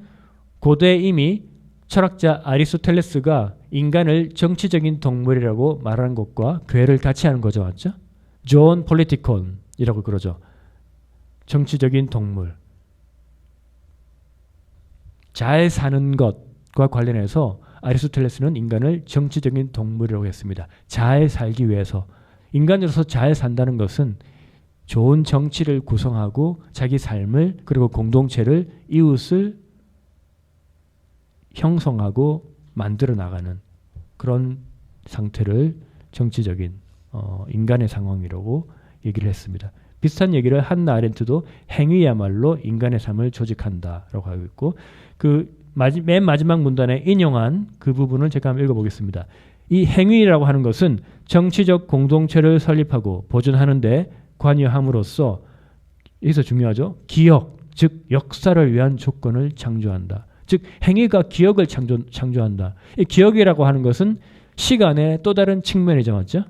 고대 이미 철학자 아리스토텔레스가 인간을 정치적인 동물이라고 말하는 것과 괴를 같이 하는 거죠. 맞죠? 존 폴리티콘이라고 그러죠. 정치적인 동물. 잘 사는 것과 관련해서 아리스토텔레스는 인간을 정치적인 동물이라고 했습니다. 잘 살기 위해서. 인간으로서 잘 산다는 것은 좋은 정치를 구성하고 자기 삶을 그리고 공동체를 이웃을 형성하고 만들어 나가는 그런 상태를 정치적인 인간의 상황이라고 얘기를 했습니다. 비슷한 얘기를 한나 아렌트도 행위야말로 인간의 삶을 조직한다라고 하고 있고 맨 마지막 문단에 인용한 그 부분을 제가 한번 읽어보겠습니다. 이 행위라고 하는 것은 정치적 공동체를 설립하고 보존하는 데 관여함으로써 여기서 중요하죠. 기억, 즉 역사를 위한 조건을 창조한다. 즉 행위가 기억을 창조한다. 이 기억이라고 하는 것은 시간의 또 다른 측면이죠. 맞죠?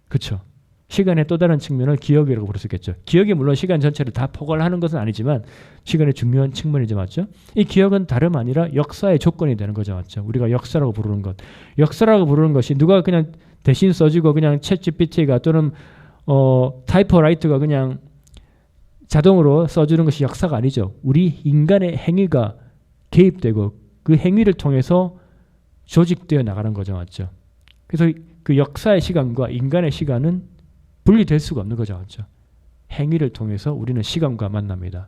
그렇죠. 시간의 또 다른 측면을 기억이라고 부를 수 있겠죠. 기억이 물론 시간 전체를 다 포괄하는 것은 아니지만 시간의 중요한 측면이죠. 맞죠? 이 기억은 다름 아니라 역사의 조건이 되는 거죠. 맞죠? 우리가 역사라고 부르는 것. 역사라고 부르는 것이 누가 그냥 대신 써주고 그냥 챗GPT가 또는 타이퍼라이터가 그냥 자동으로 써주는 것이 역사가 아니죠. 우리 인간의 행위가 개입되고 그 행위를 통해서 조직되어 나가는 거죠. 맞죠? 그래서 그 역사의 시간과 인간의 시간은 분리될 수가 없는 거죠. 맞죠? 행위를 통해서 우리는 시간과 만납니다.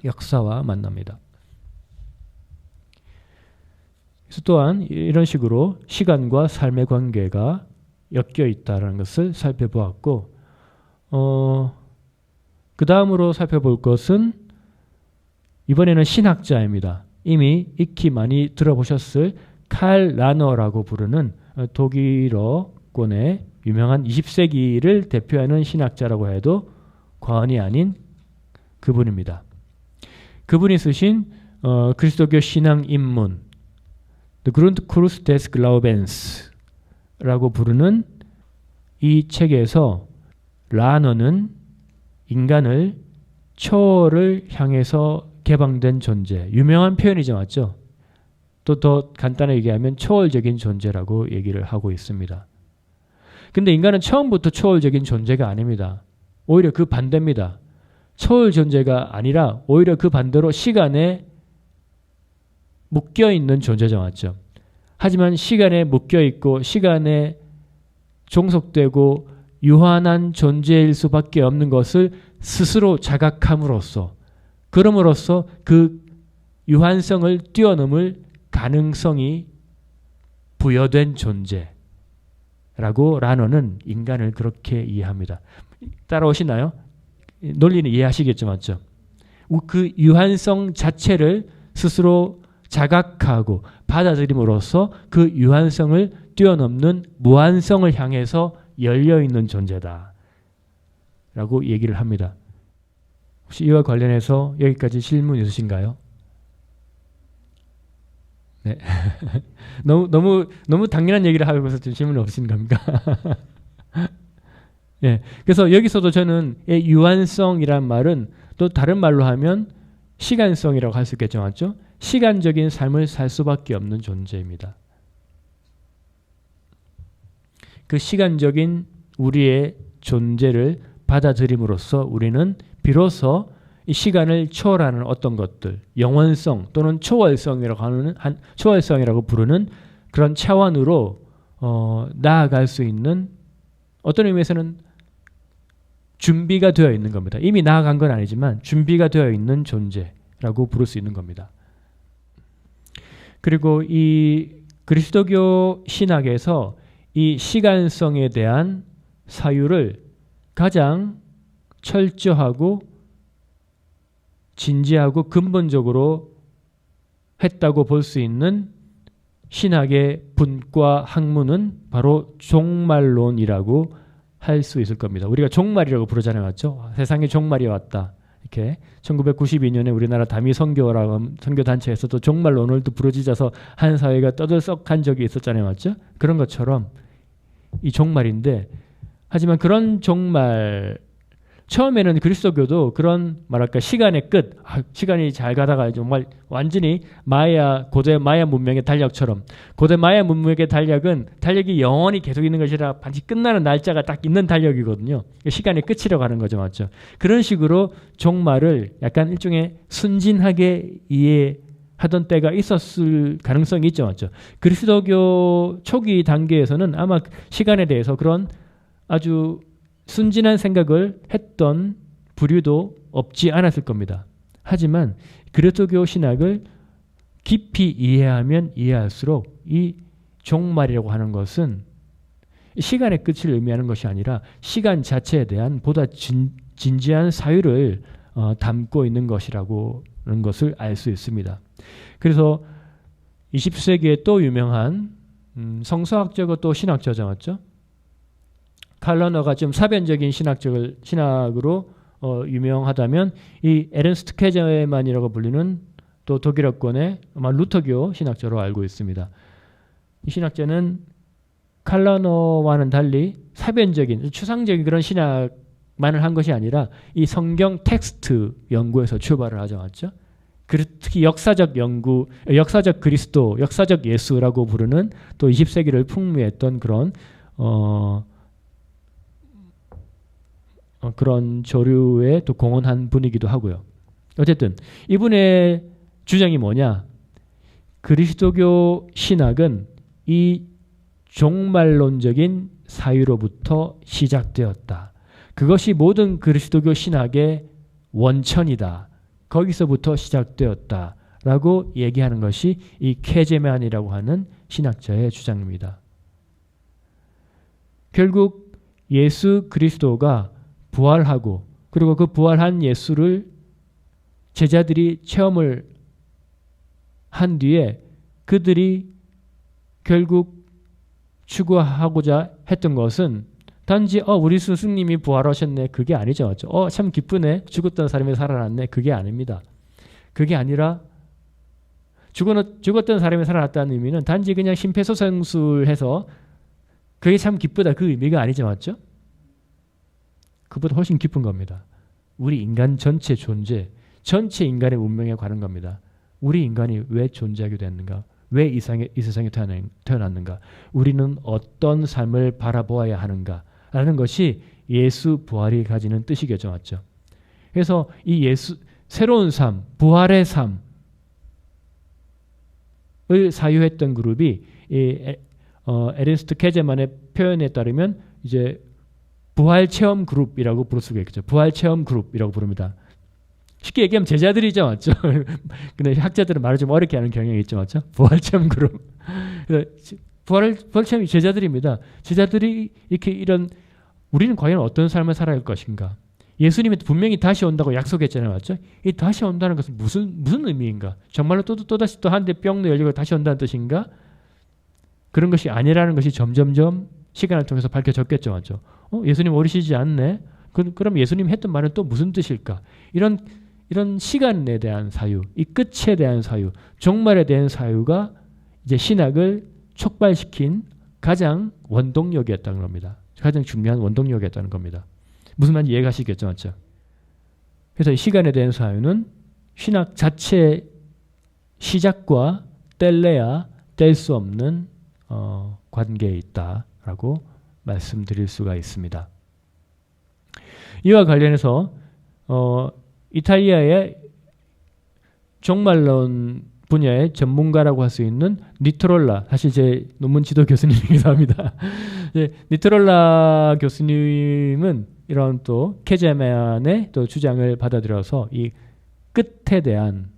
역사와 만납니다. 그래서 또한 이런 식으로 시간과 삶의 관계가 엮여 있다는 것을 살펴보았고 그 다음으로 살펴볼 것은 이번에는 신학자입니다. 이미 익히 많이 들어보셨을 칼 라너라고 부르는 독일어권의 유명한 20세기를 대표하는 신학자라고 해도 과언이 아닌 그분입니다. 그분이 쓰신 그리스도교 신앙 입문 The Grundkurs des Glaubens라고 부르는 이 책에서 라너는 인간을 초월을 향해서 개방된 존재, 유명한 표현이죠. 맞죠? 또 더 간단하게 얘기하면 초월적인 존재라고 얘기를 하고 있습니다. 근데 인간은 처음부터 초월적인 존재가 아닙니다. 오히려 그 반대입니다. 초월 존재가 아니라 오히려 그 반대로 시간에 묶여있는 존재죠. 맞죠? 하지만 시간에 묶여있고 시간에 종속되고 유한한 존재일 수밖에 없는 것을 스스로 자각함으로써 그럼으로써 그 유한성을 뛰어넘을 가능성이 부여된 존재라고 라너는 인간을 그렇게 이해합니다. 따라오시나요? 논리는 이해하시겠죠. 맞죠? 그 유한성 자체를 스스로 자각하고 받아들임으로써 그 유한성을 뛰어넘는 무한성을 향해서 열려있는 존재다 라고 얘기를 합니다. 혹시 이와 관련해서 여기까지 질문 있으신가요? 네. 너무 당연한 얘기를 하고서 질문 없으신 겁니까? 예. 그래서 여기서도 저는 유한성이란 말은 또 다른 말로 하면 시간성이라고 할 수 있겠죠. 맞죠? 시간적인 삶을 살 수밖에 없는 존재입니다. 그 시간적인 우리의 존재를 받아들임으로써 우리는 비로소 이 시간을 초월하는 어떤 것들, 영원성 또는 초월성이라고 부르는 그런 차원으로 나아갈 수 있는 어떤 의미에서는 준비가 되어 있는 겁니다. 이미 나아간 건 아니지만 준비가 되어 있는 존재라고 부를 수 있는 겁니다. 그리고 이 그리스도교 신학에서 이 시간성에 대한 사유를 가장 철저하고 진지하고 근본적으로 했다고 볼 수 있는 신학의 분과 학문은 바로 종말론이라고 할 수 있을 겁니다. 우리가 종말이라고 부르잖아요. 맞죠? 세상에 종말이 왔다. 이렇게 1992년에 우리나라 다미 선교단체에서도 종말론을 또 부르짖어서 한 사회가 떠들썩한 적이 있었잖아요. 맞죠? 그런 것처럼 이 종말인데 하지만 그런 종말 처음에는 그리스도교도 그런 말할까 시간의 끝, 시간이 잘 가다가 정말 완전히 고대 마야 문명의 달력처럼 고대 마야 문명의 달력이 영원히 계속 있는 것이라 반드시 끝나는 날짜가 딱 있는 달력이거든요. 시간의 끝이라고 하는 거죠. 맞죠? 그런 식으로 종말을 약간 일종의 순진하게 이해하던 때가 있었을 가능성이 있죠. 맞죠? 그리스도교 초기 단계에서는 아마 시간에 대해서 그런 아주 순진한 생각을 했던 부류도 없지 않았을 겁니다. 하지만 그리스도교 신학을 깊이 이해하면 이해할수록 이 종말이라고 하는 것은 시간의 끝을 의미하는 것이 아니라 시간 자체에 대한 보다 진지한 사유를 담고 있는 것이라고 하는 것을 알 수 있습니다. 그래서 20세기에 또 유명한 성서학자고 또 신학자죠, 맞죠? 칼러너가 좀 사변적인 신학으로 유명하다면 이 에른스트 케제만이라고 불리는 또 독일어권의 루터교 신학자로 알고 있습니다. 이 신학자는 칼러너와는 달리 사변적인 추상적인 그런 신학만을 한 것이 아니라 이 성경 텍스트 연구에서 출발을 하죠, 맞죠? 특히 역사적 연구, 역사적 그리스도, 역사적 예수라고 부르는 또 20세기를 풍미했던 그런 조류에 또 공헌한 분이기도 하고요. 어쨌든 이분의 주장이 뭐냐? 그리스도교 신학은 이 종말론적인 사유로부터 시작되었다. 그것이 모든 그리스도교 신학의 원천이다. 거기서부터 시작되었다. 라고 얘기하는 것이 이 케제만이라고 하는 신학자의 주장입니다. 결국 예수 그리스도가 부활하고 그리고 그 부활한 예수를 제자들이 체험을 한 뒤에 그들이 결국 추구하고자 했던 것은 단지 우리 스승님이 부활하셨네 그게 아니죠. 참 기쁘네 죽었던 사람이 살아났네 그게 아닙니다. 그게 아니라 죽었던 사람이 살아났다는 의미는 단지 그냥 심폐소생술해서 그게 참 기쁘다 그 의미가 아니죠. 맞죠? 그보다 훨씬 깊은 겁니다. 우리 인간 전체 존재, 전체 인간의 운명에 관한 겁니다. 우리 인간이 왜 존재하게 됐는가? 왜 이 세상에 태어났는가? 우리는 어떤 삶을 바라보아야 하는가? 라는 것이 예수 부활이 가지는 뜻이겠죠. 맞죠? 그래서 이 새로운 삶, 부활의 삶을 사유했던 그룹이 에른스트 케제만의 표현에 따르면 이제 부활 체험 그룹이라고 부를 수가 있겠죠. 부활 체험 그룹이라고 부릅니다. 쉽게 얘기하면 제자들이죠, 맞죠? 근데 학자들은 말을 좀 어렵게 하는 경향이 있죠, 맞죠? 부활 체험 그룹. 부활 체험이 제자들입니다. 제자들이 우리는 과연 어떤 삶을 살아야 할 것인가? 예수님이 분명히 다시 온다고 약속했잖아요, 맞죠? 이 다시 온다는 것은 무슨 의미인가? 정말로 또다시 또 한 대 뿅 열리고 다시 온다는 뜻인가? 그런 것이 아니라는 것이 점점점 시간을 통해서 밝혀졌겠죠, 맞죠? 예수님 오르시지 않네? 그럼 예수님 했던 말은 또 무슨 뜻일까? 이런 시간에 대한 사유, 이 끝에 대한 사유, 종말에 대한 사유가 이제 신학을 촉발시킨 가장 원동력이었다는 겁니다. 가장 중요한 원동력이었다는 겁니다. 무슨 말인지 이해가시겠죠, 맞죠? 그래서 이 시간에 대한 사유는 신학 자체의 시작과 뗄래야 뗄 수 없는 관계에 있다라고 말씀드릴 수가 있습니다. 이와 관련해서 이탈리아의 종말론 분야의 전문가라고 할 수 있는 니트롤라, 사실 제 논문 지도 교수님이기도 합니다. 니트롤라 교수님은 이런 또 케제만의 또 주장을 받아들여서 이 끝에 대한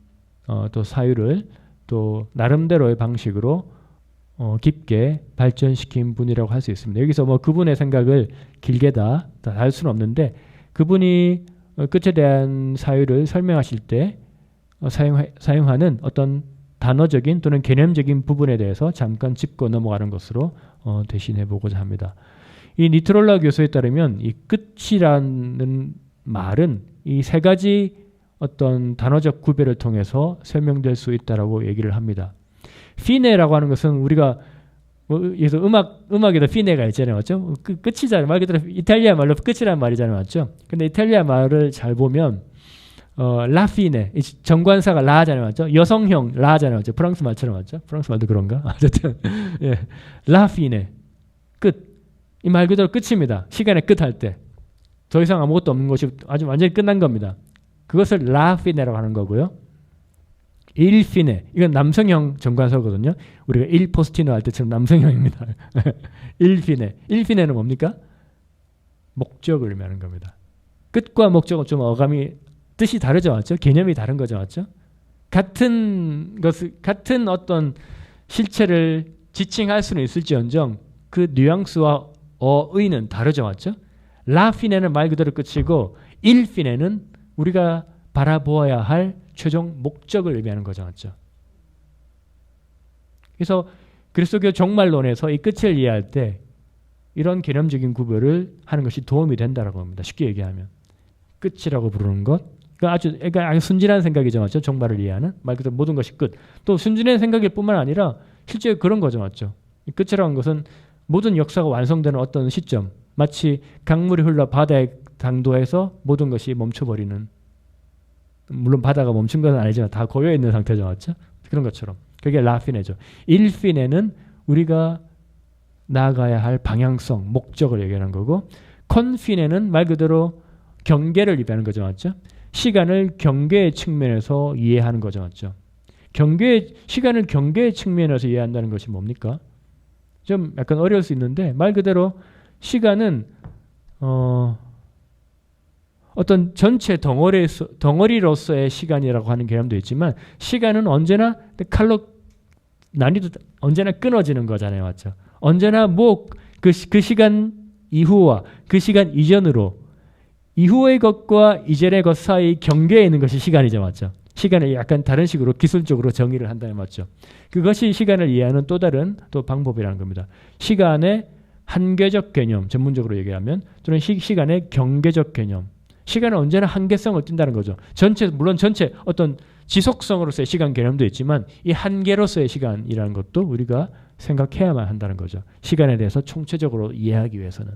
또 사유를 또 나름대로의 방식으로 깊게 발전시킨 분이라고 할 수 있습니다. 여기서 뭐 그분의 생각을 길게 다 할 수는 없는데 그분이 끝에 대한 사유를 설명하실 때 사용하는 어떤 단어적인 또는 개념적인 부분에 대해서 잠깐 짚고 넘어가는 것으로 대신해 보고자 합니다. 이 니트롤라 교수에 따르면 이 끝이라는 말은 이 세 가지 어떤 단어적 구별을 통해서 설명될 수 있다라고 얘기를 합니다. 피네라고 하는 것은 우리가 여기서 음악에도 피네가 있잖아요, 맞죠? 끝이잖아요. 말 그대로 이탈리아 말로 끝이라는 말이잖아요, 맞죠? 근데 이탈리아 말을 잘 보면 라피네, 정관사가 라잖아요, 맞죠? 여성형 라잖아요, 맞죠? 프랑스 말처럼, 맞죠? 프랑스 말도 그런가? 어쨌든 예, 라피네, 끝. 이 말 그대로 끝입니다. 시간의 끝할 때. 더 이상 아무것도 없는 것이 아주 완전히 끝난 겁니다. 그것을 라피네라고 하는 거고요. 일피네, 이건 남성형 정관사거든요. 우리가 일 포스티노 할 때처럼 남성형입니다. 일피네는 뭡니까? 목적을 의미하는 겁니다. 끝과 목적은 좀 어감이 뜻이 다르죠, 맞죠? 개념이 다른 거죠, 맞죠? 같은 어떤 실체를 지칭할 수는 있을지언정 그 뉘앙스와 어의는 다르죠, 맞죠? 라피네는 말 그대로 끝이고 일피네는 우리가 바라보아야 할 최종 목적을 의미하는 거죠, 맞죠? 그래서 그리스도교 종말론에서 이 끝을 이해할 때 이런 개념적인 구별을 하는 것이 도움이 된다라고 합니다. 쉽게 얘기하면 끝이라고 부르는 것, 그러니까 아주 순진한 생각이죠, 맞죠? 종말을 이해하는 말 그대로 모든 것이 끝. 또 순진한 생각일 뿐만 아니라 실제 그런 거죠, 맞죠? 이 끝이라는 것은 모든 역사가 완성되는 어떤 시점, 마치 강물이 흘러 바다에 당도해서 모든 것이 멈춰버리는, 물론 바다가 멈춘 건 아니지만 다 고여 있는 상태죠, 맞죠? 그런 것처럼 그게 라피네죠. 일피네는 우리가 나아가야 할 방향성, 목적을 얘기하는 거고, 컨피네는 말 그대로 경계를 의미하는 거죠, 맞죠? 시간을 경계의 측면에서 이해하는 거죠, 맞죠? 시간을 경계의 측면에서 이해한다는 것이 뭡니까? 좀 약간 어려울 수 있는데 말 그대로 시간은 어떤 전체 덩어리로서의 시간이라고 하는 개념도 있지만 시간은 언제나 난이도 언제나 끊어지는 거잖아요, 맞죠? 언제나 그 시간 이후와 그 시간 이전으로 이후의 것과 이전의 것 사이 경계에 있는 것이 시간이죠, 맞죠? 시간을 약간 다른 식으로 기술적으로 정의를 한다면 맞죠? 그것이 시간을 이해하는 또 다른 방법이라는 겁니다. 시간의 한계적 개념, 전문적으로 얘기하면, 또는 시간의 경계적 개념. 시간은 언제나 한계성을 띈다는 거죠. 물론 전체 어떤 지속성으로서의 시간 개념도 있지만 이 한계로서의 시간이라는 것도 우리가 생각해야만 한다는 거죠. 시간에 대해서 총체적으로 이해하기 위해서는.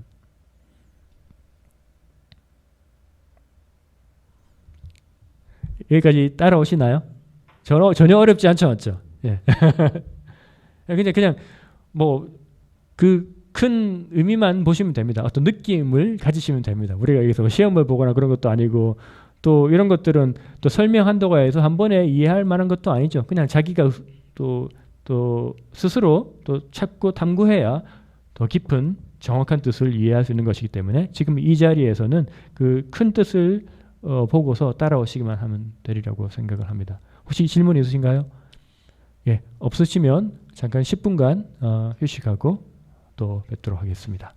여기까지 따라오시나요? 전혀 어렵지 않죠, 맞죠? 예. 그냥 그 큰 의미만 보시면 됩니다. 어떤 느낌을 가지시면 됩니다. 우리가 여기서 시험을 보거나 그런 것도 아니고, 또 이런 것들은 또 설명한다고 해서 한 번에 이해할 만한 것도 아니죠. 그냥 자기가 또 스스로 또 찾고 탐구해야 더 깊은 정확한 뜻을 이해할 수 있는 것이기 때문에 지금 이 자리에서는 그 큰 뜻을 보고서 따라오시기만 하면 되리라고 생각을 합니다. 혹시 질문 있으신가요? 예, 없으시면 잠깐 10분간 휴식하고 또 뵙도록 하겠습니다.